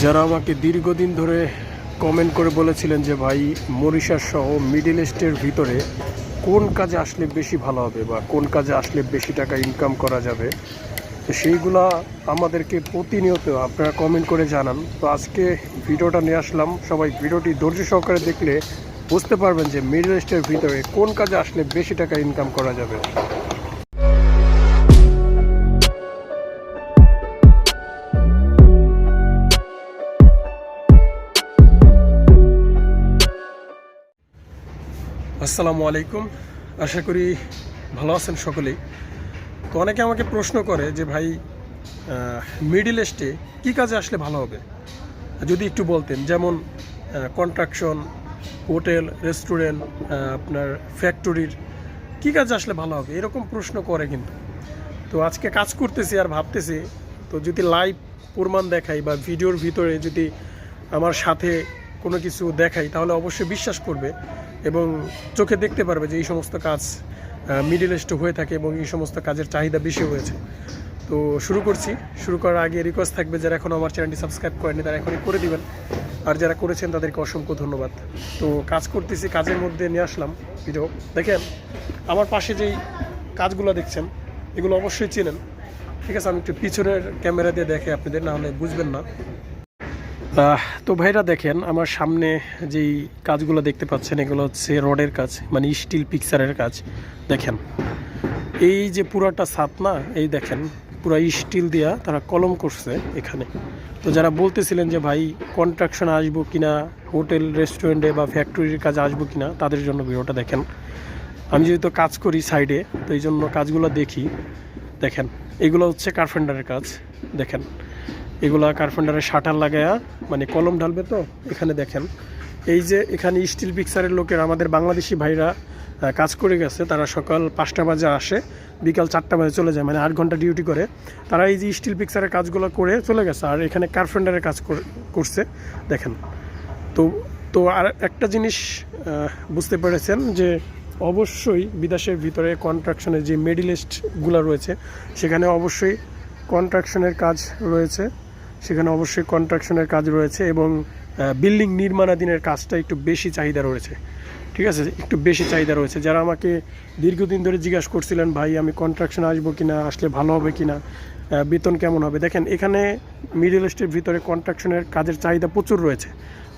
যারা আমাকে দীর্ঘদিন ধরে কমেন্ট করে বলেছিলেন যে ভাই মরিশাস সহ মিডল ইস্টের ভিতরে কোন কাজে আসলে বেশি ভালো হবে বা কোন কাজে আসলে বেশি টাকা ইনকাম করা যাবে, তো সেইগুলা আমাদেরকে প্রতিনিয়ত আপনারা কমেন্ট করে জানান। তো আজকে ভিডিওটা নিয়ে আসলাম। সবাই ভিডিওটি ধৈর্য সহকারে দেখলে বুঝতে পারবেন যে মিডল ইস্টের ভিতরে কোন কাজে আসলে বেশি টাকা ইনকাম করা যাবে। আসসালামু আলাইকুম, আশা করি ভালো আছেন সকলেই। তো অনেকে আমাকে প্রশ্ন করে যে ভাই মিডল ইস্টে কী কাজে আসলে ভালো হবে, যদি একটু বলতেন। যেমন কনস্ট্রাকশন, হোটেল, রেস্টুরেন্ট, আপনার ফ্যাক্টরির কী কাজে আসলে ভালো হবে, এরকম প্রশ্ন করে কিন্তু। তো আজকে কাজ করতেছি আর ভাবতেছি, তো যদি লাইভ প্রমাণ দেখাই বা ভিডিওর ভিতরে যদি আমার সাথে কোনো কিছু দেখাই তাহলে অবশ্যই বিশ্বাস করবে এবং চোখে দেখতে পারবে যে এই সমস্ত কাজ মিডল ইস্টে হয়ে থাকে এবং এই সমস্ত কাজের চাহিদা বেশি হয়েছে। তো শুরু করার আগে রিকোয়েস্ট থাকবে, যারা এখনও আমার চ্যানেলটি সাবস্ক্রাইব করেনি তারা এখনই করে দিবেন, আর যারা করেছেন তাদেরকে অসংখ্য ধন্যবাদ। তো কাজ করতেছি, কাজের মধ্যে নিয়ে আসলাম ভিডিও। দেখেন আমার পাশে যেই কাজগুলো দেখছেন এগুলো অবশ্যই চেনেন, ঠিক আছে? আমি একটু পিছনের ক্যামেরা দিয়ে দেখে আপনাদের, না হলে বুঝবেন না। তো ভাইরা দেখেন আমার সামনে যেই কাজগুলো দেখতে পাচ্ছেন এগুলো হচ্ছে রডের কাজ, মানে স্টিল পিকচারের কাজ। দেখেন এই যে পুরাটা ছাদ না, এই দেখেন পুরা স্টিল দিয়া তারা কলম করছে এখানে। তো যারা বলতেছিলেন যে ভাই কনস্ট্রাকশন আসবো কিনা, হোটেল রেস্টুরেন্টে বা ফ্যাক্টরির কাজে আসবো কিনা, তাদের জন্য ভিডিওটা দেখেন। আমি যেহেতু কাজ করি সাইডে, তো এই জন্য কাজগুলো দেখি। দেখেন এগুলো হচ্ছে কার্পেন্টারের কাজ। দেখেন এগুলা কার্পেন্টারের শাটার লাগায়া মানে কলম ঢালবে। তো এখানে দেখেন এই যে এখানে স্টিল পিকচারের লোকের আমাদের বাংলাদেশি ভাইরা কাজ করে গেছে। তারা সকাল 5টা বাজে আসে, বিকাল 4টা বাজে চলে যায়, মানে 8 ঘন্টা ডিউটি করে। তারা এই যে স্টিল পিকচারের কাজগুলো করে চলে গেছে, আর এখানে কার্পেন্টারের কাজ করছে। দেখেন তো আর একটা জিনিস বুঝতে পেরেছেন যে অবশ্যই বিদেশের ভিতরে কনস্ট্রাকশনের যে মিডল ইস্টগুলো রয়েছে সেখানে অবশ্যই কনস্ট্রাকশনের কাজ রয়েছে, এবং বিল্ডিং নির্মাণাধীনের কাজটা একটু বেশি চাহিদা রয়েছে, ঠিক আছে? একটু বেশি চাহিদা রয়েছে। যারা আমাকে দীর্ঘদিন ধরে জিজ্ঞাসা করছিলেন ভাই আমি কনস্ট্রাকশন আসবো কিনা, আসলে ভালো হবে কিনা, বেতন কেমন হবে, দেখেন এখানে মিডল ইস্টের ভিতরে কনস্ট্রাকশনের কাজের চাহিদা প্রচুর রয়েছে।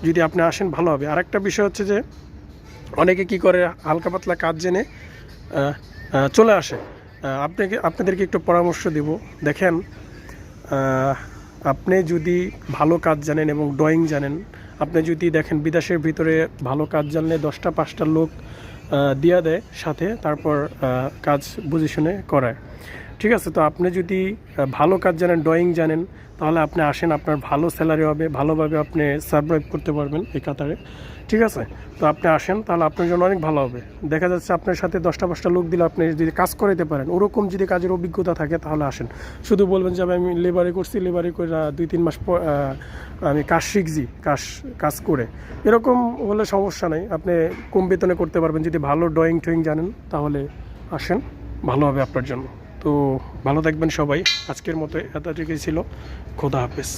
যদি আপনি আসেন ভালো হবে। আরেকটা বিষয় হচ্ছে যে অনেকে কি করে হালকা পাতলা কাজ জেনে চলে আসে। আপনাদেরকে একটু পরামর্শ দেব। দেখেন আপনি যদি ভালো কাজ জানেন এবং ড্রয়িং জানেন, আপনি যদি দেখেন বিদেশের ভিতরে ভালো কাজ জানলে 10টা 5টা লোক দিয়া দেয় সাথে, তারপর কাজ বুঝে শুনে করায়, ঠিক আছে? তো আপনি যদি ভালো কাজ জানেন, ড্রয়িং জানেন, তাহলে আপনি আসেন, আপনার ভালো স্যালারি হবে, ভালোভাবে আপনি সার্ভাইভ করতে পারবেন এই কাতারে, ঠিক আছে? তো আপনি আসেন, তাহলে আপনার জন্য অনেক ভালো হবে। দেখা যাচ্ছে আপনার সাথে 10টা 5টা লোক দিলে আপনি যদি কাজ করাতে পারেন, ওরকম যদি কাজের অভিজ্ঞতা থাকে তাহলে আসেন। শুধু বলবেন যে আমি লেবারি করছি, লেবারি করে 2-3 মাস পর আমি কাজ শিখছি, কাজ করে, এরকম হলে সমস্যা নেই। আপনি কম বেতনে করতে পারবেন যদি ভালো ড্রয়িং টয়িং জানেন। তাহলে আসেন, ভালো হবে আপনার জন্য। তো ভালো থাকবেন সবাই। আজকের মতো এতটুকুই ছিল। খোদা হাফেজ।